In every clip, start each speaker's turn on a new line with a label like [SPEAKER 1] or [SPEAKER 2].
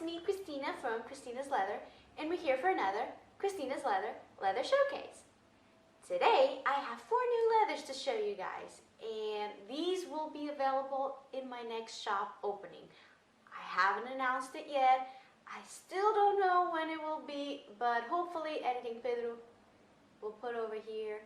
[SPEAKER 1] me, Christina from Christina's Leather, and we're here for another Christina's Leather Showcase. Today, I have 4 new leathers to show you guys, and these will be available in my next shop opening. I haven't announced it yet. I still don't know when it will be, but hopefully Editing Pedro will put over here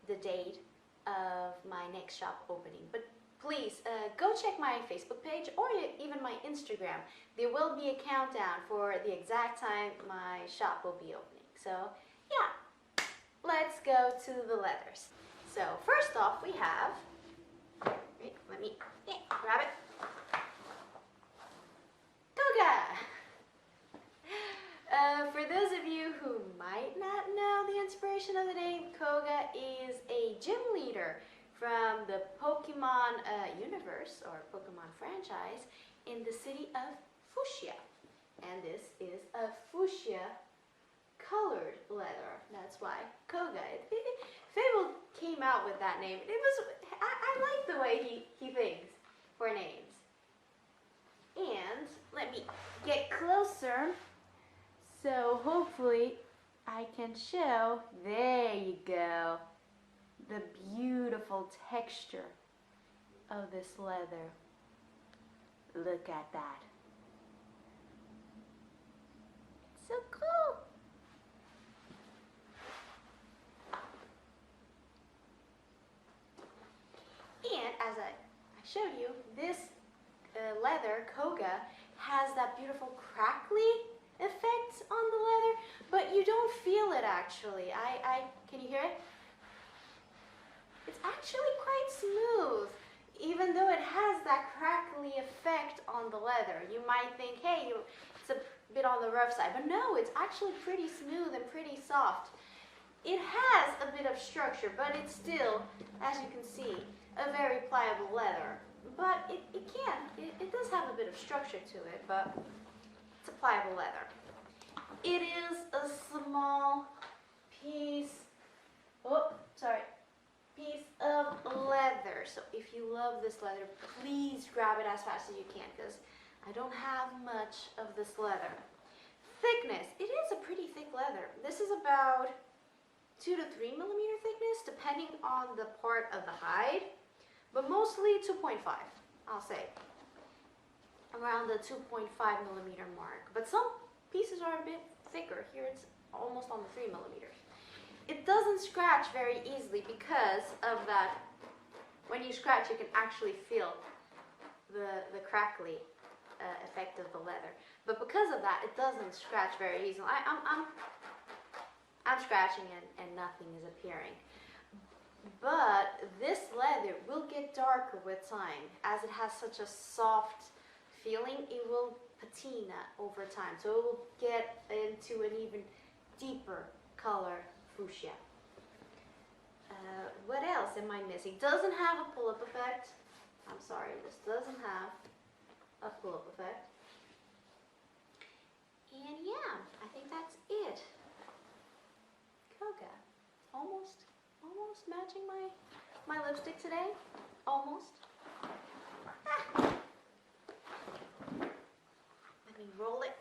[SPEAKER 1] the date of my next shop opening. But please go check my Facebook page or even my Instagram. There will be a countdown for the exact time my shop will be opening. So yeah, let's go to the leathers. So first off we have, wait, let me grab it, Koga! For those of you who might not know the inspiration of the name, Koga is a gym leader from the Pokemon universe or Pokemon franchise in the city of Fuchsia. And this is a fuchsia colored leather. That's why Koga. Fable came out with that name. I like the way he thinks for names. And let me get closer so hopefully I can show. There you go. The beautiful texture of this leather. Look at that. It's so cool. And as I showed you, this leather, Koga, has that beautiful crackly effect on the leather, but you don't feel it actually. Can you hear it? It's actually quite smooth, even though it has that crackly effect on the leather. You might think, hey, it's a bit on the rough side, but no, it's actually pretty smooth and pretty soft. It has a bit of structure, but it's still, as you can see, a very pliable leather. But it does have a bit of structure to it, but it's a pliable leather. It is a small piece of leather. So if you love this leather, please grab it as fast as you can, because I don't have much of this leather. Thickness, it is a pretty thick leather. This is about 2 to 3 millimeter thickness, depending on the part of the hide, but mostly 2.5, I'll say. Around the 2.5 millimeter mark. But some pieces are a bit thicker. Here it's almost on the 3 millimeters. It doesn't scratch very easily because of that. When you scratch, you can actually feel the crackly effect of the leather. But because of that, it doesn't scratch very easily. I'm scratching and nothing is appearing. But this leather will get darker with time. As it has such a soft feeling, it will patina over time. So it will get into an even deeper color fuchsia. What else am I missing? Doesn't have a pull-up effect. I'm sorry, this doesn't have a pull-up effect. And yeah, I think that's it. Koga. Almost matching my lipstick today. Almost. Let me roll it.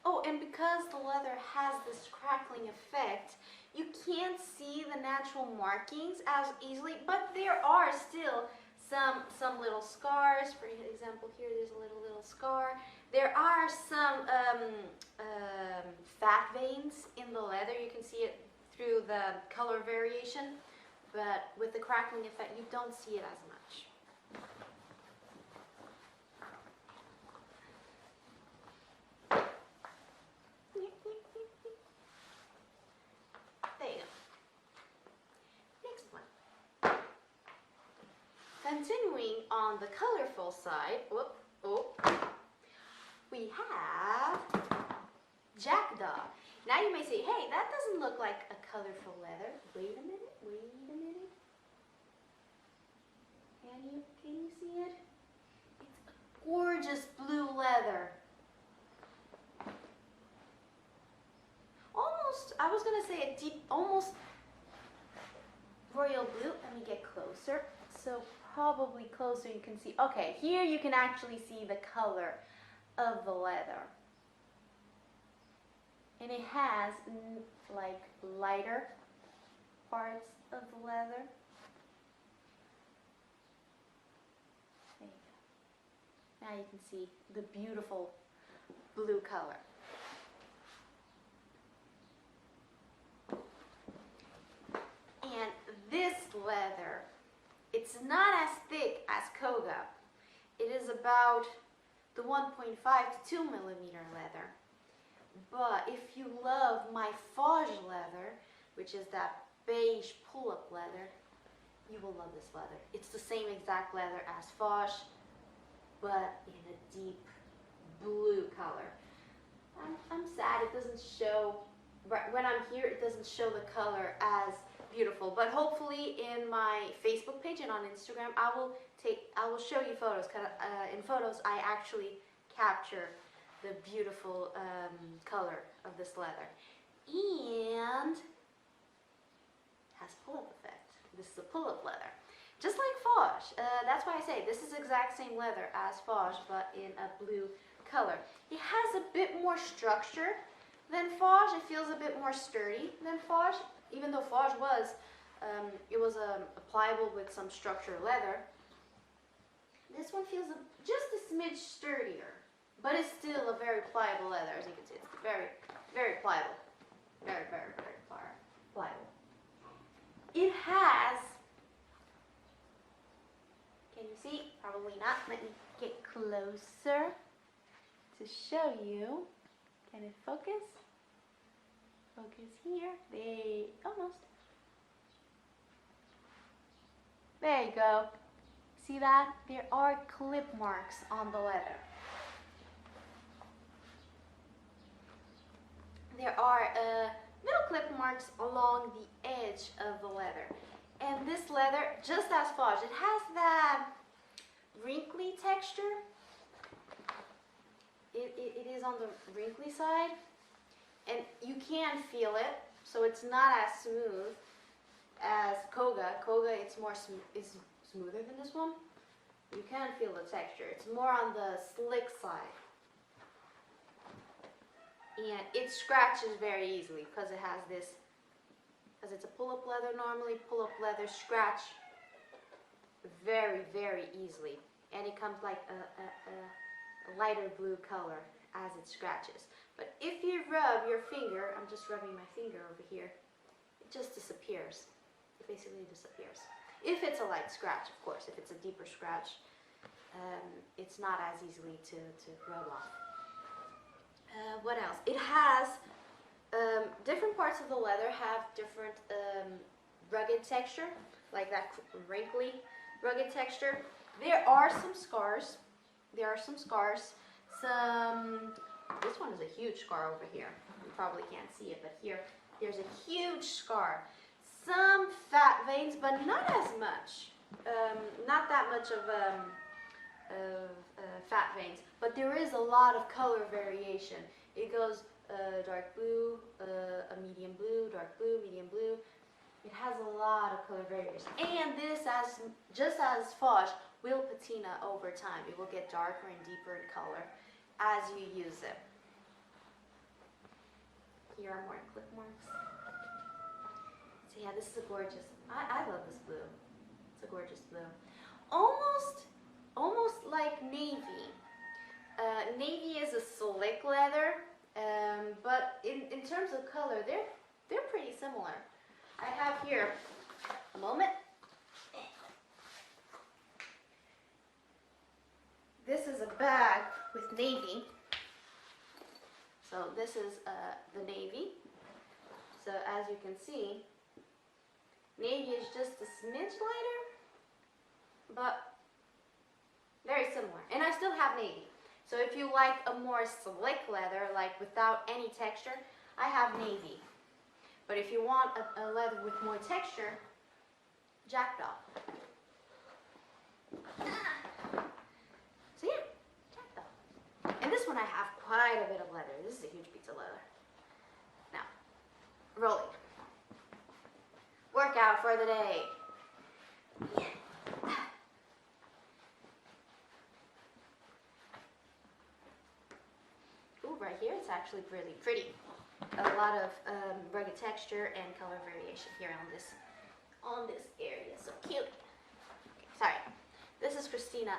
[SPEAKER 1] Oh, and because the leather has this crackling effect, you can't see the natural markings as easily, but there are still some little scars. For example, here there's a little scar. There are some fat veins in the leather. You can see it through the color variation, but with the crackling effect, you don't see it as much. There you go. Next one. Continuing on the colorful side, we have Jackdaw. Now you may say, hey, that doesn't look like a colorful leather. Wait a minute. Can you see it? It's a gorgeous blue leather. Almost, I was gonna say a deep, almost royal blue. Let me get closer. So probably closer you can see. Okay, here you can actually see the color of the leather. And it has like lighter parts of the leather. There you go. Now you can see the beautiful blue color. And this leather, it's not as thick as Koga. It is about the 1.5 to 2 millimeter leather. But if you love my Foge leather, which is that beige pull-up leather, you will love this leather. It's the same exact leather as Foge, but in a deep blue color. I'm sad it doesn't show, when I'm here it doesn't show the color as beautiful, but hopefully in my Facebook page and on Instagram I will show you photos, because in photos I actually capture the beautiful color of this leather. And has pull-up effect. This is a pull-up leather. Just like Foge. That's why I say this is exact same leather as Foge, but in a blue color. It has a bit more structure than Foge. It feels a bit more sturdy than Foge. Even though Foge was, it was pliable with some structure leather. This one feels just a smidge sturdier, but it's still a very pliable leather. As you can see, it's very, very pliable. Very, very, very pliable. It has, can you see? Probably not. Let me get closer to show you. Can it focus? Focus here. Almost. There you go. See that? There are clip marks on the leather. There are little clip marks along the edge of the leather. And this leather, just as Foge, it has that wrinkly texture. It is on the wrinkly side, and you can feel it, so it's not as smooth as Koga. Koga, it's more is smoother than this one. You can feel the texture. It's more on the slick side. And it scratches very easily because it has this, because it's a pull-up leather normally, pull-up leather scratch very, very easily. And it comes like a lighter blue color as it scratches. But if you rub your finger, I'm just rubbing my finger over here, it just disappears. It basically disappears. If it's a light scratch, of course. If it's a deeper scratch, it's not as easily to rub off. What else? It has different parts of the leather have different rugged texture, like that wrinkly rugged texture. There are some scars. This one is a huge scar over here. You probably can't see it, but here, there's a huge scar. Some fat veins, but not as much. Not that much of fat veins, but there is a lot of color variation. It goes dark blue, a medium blue, dark blue, medium blue. It has a lot of color variation. And this, just as Foge, will patina over time. It will get darker and deeper in color as you use it. Here are more clip marks. So yeah, this is a gorgeous, I love this blue. It's a gorgeous blue. Almost like navy. Navy is a slick leather, but in terms of color, they're pretty similar. I have here, a moment. This is a bag with navy. So this is the navy. So as you can see, navy is just a smidge lighter, but very similar. And I still have navy. So if you like a more slick leather, like without any texture, I have navy. But if you want a leather with more texture, Jackdaw. So yeah, Jackdaw. And this one I have quite a bit of leather. This is a huge piece of leather. Now, rolling. Workout for the day. it's actually really pretty. A lot of rugged texture and color variation here on this area. So cute. Okay, sorry. This is Christina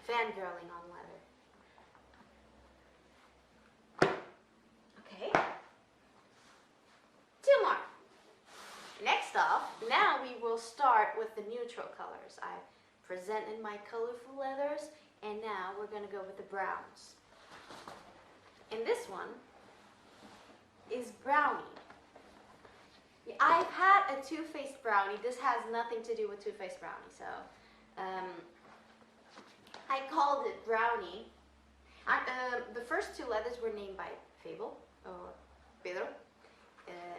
[SPEAKER 1] fangirling on leather. Okay. 2 more. Next off, now we will start with the neutral colors. I've presented my colorful leathers, and now we're going to go with the browns. And this one is Brownie. I've had a two-faced brownie. This has nothing to do with two-faced brownie, so I called it Brownie. The first 2 leathers were named by Fable, or Pedro.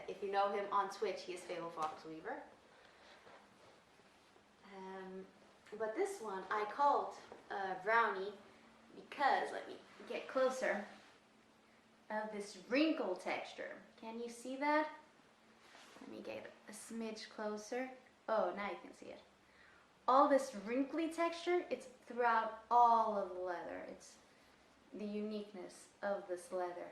[SPEAKER 1] If you know him on Twitch, he is Fable Fox Weaver. But this one I called Brownie because, let me get closer, of this wrinkle texture. Can you see that? Let me get a smidge closer. Oh, now you can see it. All this wrinkly texture, it's throughout all of the leather. It's the uniqueness of this leather.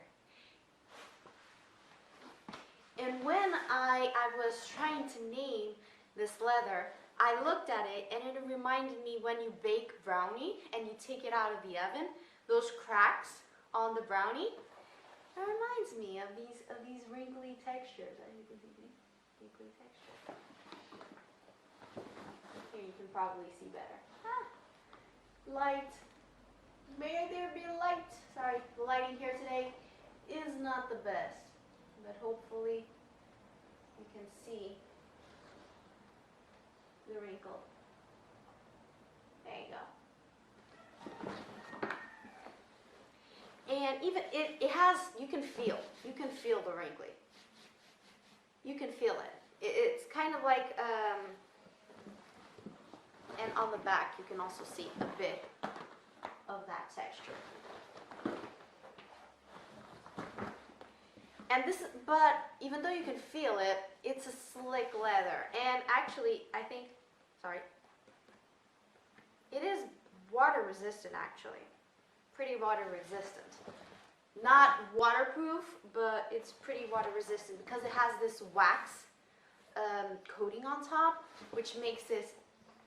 [SPEAKER 1] And when I was trying to name this leather, I looked at it and it reminded me when you bake brownie and you take it out of the oven, those cracks on the brownie, that reminds me of these wrinkly textures. As you can see, wrinkly texture. Here you can probably see better. Light. May there be light. Sorry, the lighting here today is not the best, but hopefully you can see the wrinkle. There you go. And even it has, you can feel the wrinkly. You can feel it. It's kind of like, and on the back you can also see a bit of that texture. And this, but even though you can feel it, it's a slick leather. And actually, I think, sorry, it is water resistant actually. Pretty water resistant. Not waterproof, but it's pretty water resistant because it has this wax coating on top, which makes this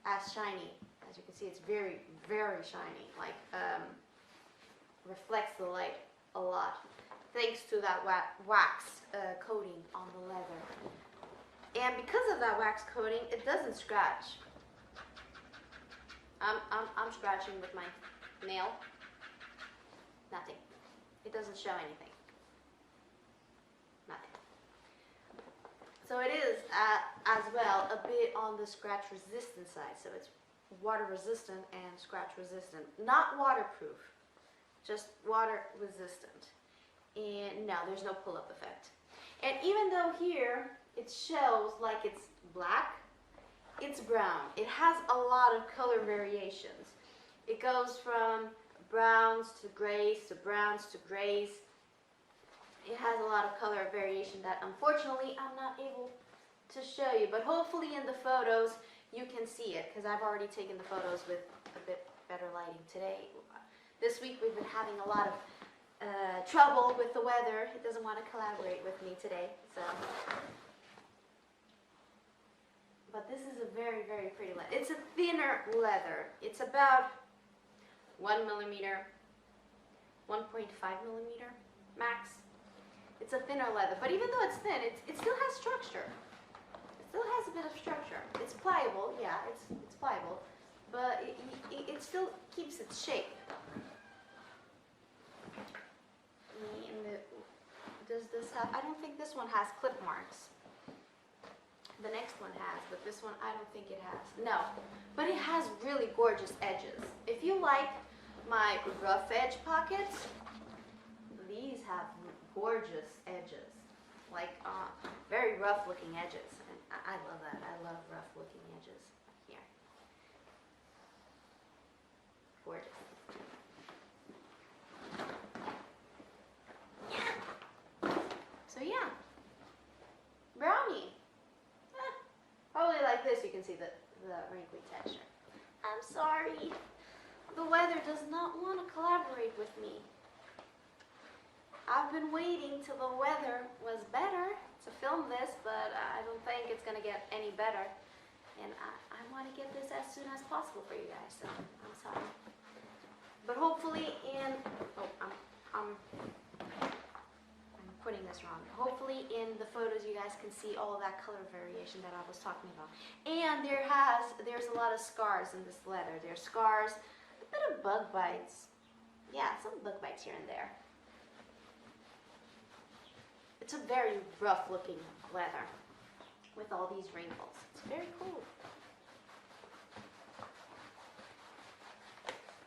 [SPEAKER 1] as shiny. As you can see, it's very, very shiny. Like, reflects the light a lot, thanks to that wax coating on the leather. And because of that wax coating, it doesn't scratch. I'm scratching with my nail. Nothing. It doesn't show anything. Nothing. So it is as well a bit on the scratch resistant side. So it's water resistant and scratch resistant. Not waterproof, just water resistant. And no, there's no pull-up effect. And even though here it shows like it's black, it's brown. It has a lot of color variations. It goes from browns to grays to browns to grays. It has a lot of color variation that unfortunately I'm not able to show you, but hopefully in the photos you can see it because I've already taken the photos with a bit better lighting today. This week we've been having a lot of trouble with the weather. It doesn't want to collaborate with me today, so. But this is a very, very pretty leather. It's a thinner leather. It's about 1 millimeter, 1.5 millimeter max. It's a thinner leather, but even though it's thin, it still has structure. It still has a bit of structure. It's pliable, yeah, it's pliable, but it still keeps its shape. Does this have, I don't think this one has clip marks. The next one has, but this one I don't think it has. No, but it has really gorgeous edges. If you like my rough edge pockets, these have gorgeous edges, like very rough looking edges. And I love that. I love rough looking edges here. Gorgeous. Yeah. So yeah, brownie. Probably like this, you can see the wrinkly texture. I'm sorry. the weather does not want to collaborate with me. I've been waiting till the weather was better to film this, but I don't think it's going to get any better. And I want to get this as soon as possible for you guys, so I'm sorry. But hopefully I'm putting this wrong. Hopefully in the photos you guys can see all of that color variation that I was talking about. And there's a lot of scars in this leather. There's scars, a bit of bug bites. Yeah, some bug bites here and there. It's a very rough looking leather with all these wrinkles. It's very cool.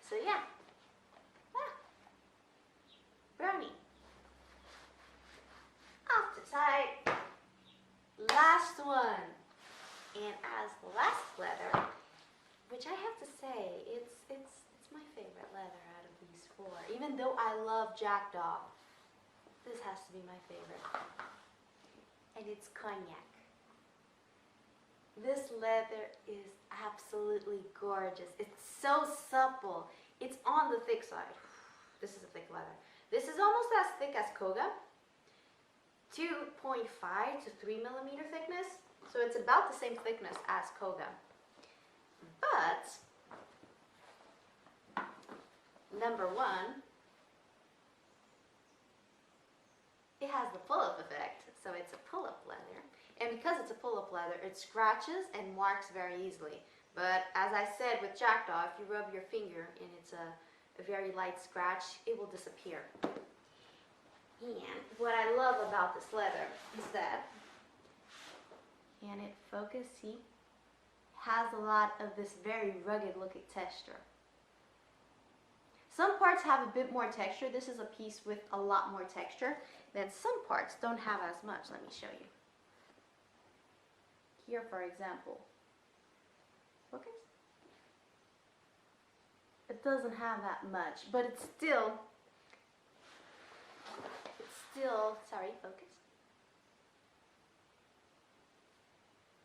[SPEAKER 1] So yeah. Brownie. Off to the side. Last one. And as the last leather, which I have to say, it's my favorite leather out of these four. Even though I love Jackdaw, this has to be my favorite. And it's Cognac. This leather is absolutely gorgeous. It's so supple. It's on the thick side. This is a thick leather. This is almost as thick as Koga. 2.5 to 3 millimeter thickness. So it's about the same thickness as Koga. But, number one, it has the pull-up effect. So it's a pull-up leather. And because it's a pull-up leather, it scratches and marks very easily. But as I said with Jackdaw, if you rub your finger and it's a very light scratch, it will disappear. And what I love about this leather is that, can it focus? See? Has a lot of this very rugged looking texture. Some parts have a bit more texture. This is a piece with a lot more texture. Then some parts don't have as much. Let me show you. Here, for example. Focus? It doesn't have that much, but it's still, sorry, focus.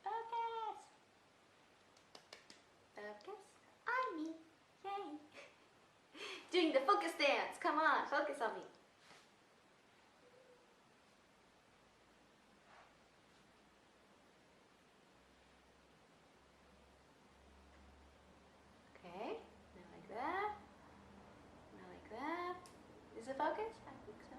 [SPEAKER 1] Focus. Focus on me. Yay. Doing the focus dance. Come on, focus on me. Okay, now like that. Now like that. Is it focused? I think so.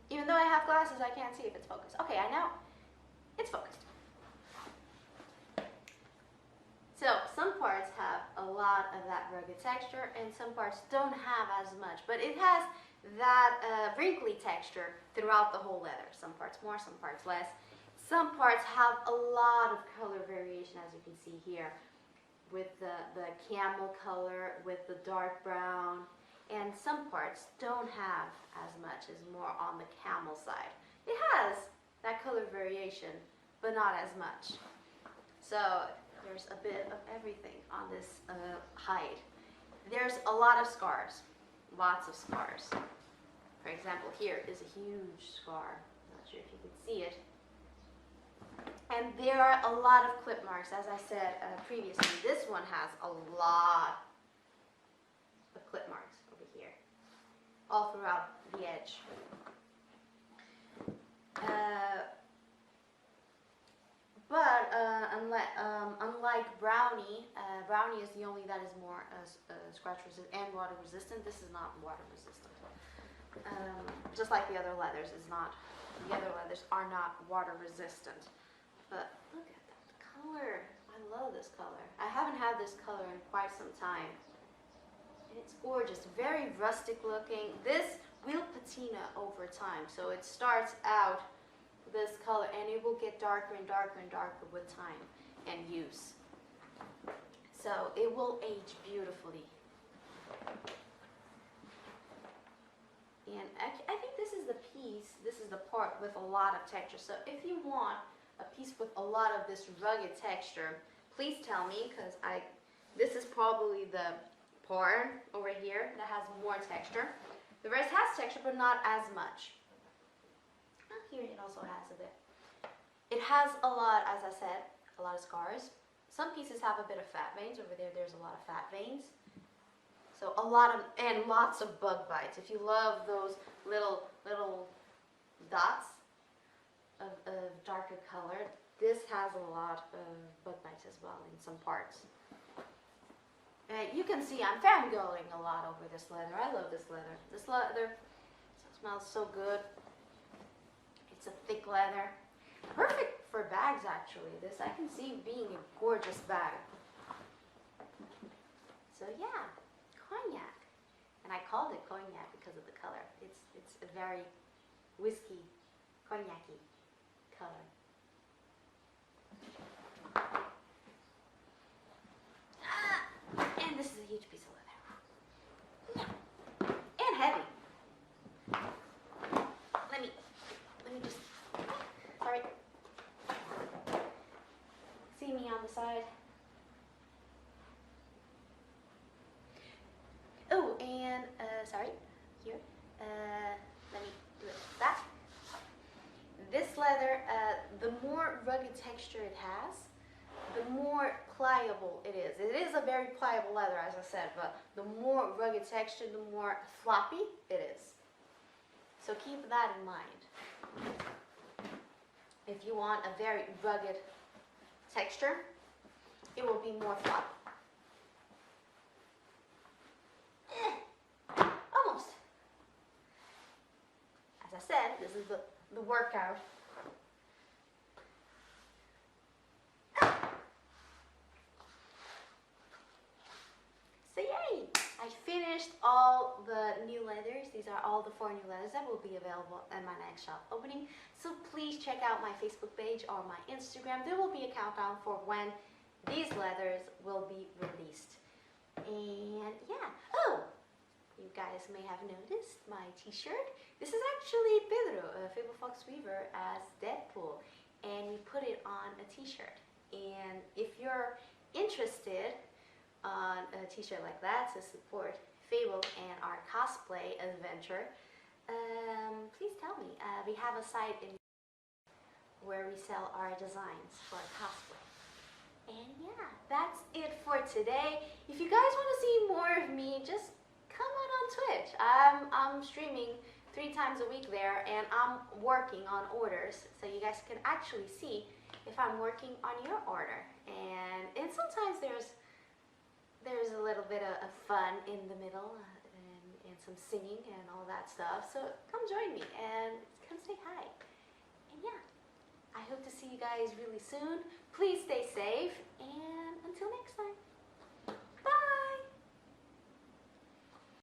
[SPEAKER 1] Even though I have glasses, I can't see if it's focused. Okay, I know. It's focused. So some parts have a lot of that rugged texture and some parts don't have as much, but it has that wrinkly texture throughout the whole leather. Some parts more, some parts less. Some parts have a lot of color variation, as you can see here, with the camel color, with the dark brown, and some parts don't have as much, as more on the camel side. It has that color variation, but not as much. So there's a bit of everything on this hide. There's a lot of scars, lots of scars. For example, here is a huge scar. Not sure if you can see it. And there are a lot of clip marks, as I said previously. This one has a lot of clip marks over here, all throughout the edge. But unlike Brownie, Brownie is the only that is more scratch resistant and water resistant. This is not water resistant. Just like the other leathers the other leathers are not water resistant. But look at that color. I love this color. I haven't had this color in quite some time. And it's gorgeous, very rustic looking. This will patina over time. So it starts out this color and it will get darker and darker and darker with time and use. So it will age beautifully. And I think this is the piece, this is the part with a lot of texture. So if you want a piece with a lot of this rugged texture, please tell me, because this is probably the part over here that has more texture. The rest has texture, but not as much. Here it also has a bit. It has a lot, as I said, a lot of scars. Some pieces have a bit of fat veins. Over there, there's a lot of fat veins. So a lot of, and lots of bug bites. If you love those little dots of darker color, this has a lot of bug bites as well in some parts. You can see I'm fangirling a lot over this leather. I love this leather. This leather smells so good. It's a thick leather. Perfect for bags, actually. This I can see being a gorgeous bag. So yeah, Cognac. And I called it Cognac because of the color. It's a very whiskey, cognac-y color. And this is a huge piece of leather. And heavy. Let me just, sorry. See me on the side. Oh, and, sorry, here. Let me do it like that. This leather, the more rugged texture it has, the more pliable it is. It is a very pliable leather, as I said, but the more rugged texture, the more floppy it is. So keep that in mind. If you want a very rugged texture, it will be more floppy. Almost. As I said, this is the workout. So yay! I finished all the new leathers. These are all the 4 new leathers that will be available at my next shop opening. So please check out my Facebook page or my Instagram. There will be a countdown for when these leathers will be released. And yeah. Oh! You guys may have noticed my t-shirt. This is actually Pedro, Fable Fox Weaver, as Deadpool. And we put it on a t-shirt. And if you're interested on a t-shirt like that to support Fable and our cosplay adventure, please tell me. We have a site in where we sell our designs for cosplay. And yeah, that's it for today. If you guys want to see more of me, just come on Twitch. I'm streaming 3 times a week there, and I'm working on orders, so you guys can actually see if I'm working on your order. And sometimes there's a little bit of fun in the middle, and some singing and all that stuff. So come join me and come say hi. And yeah, I hope to see you guys really soon. Please stay safe, and until next time.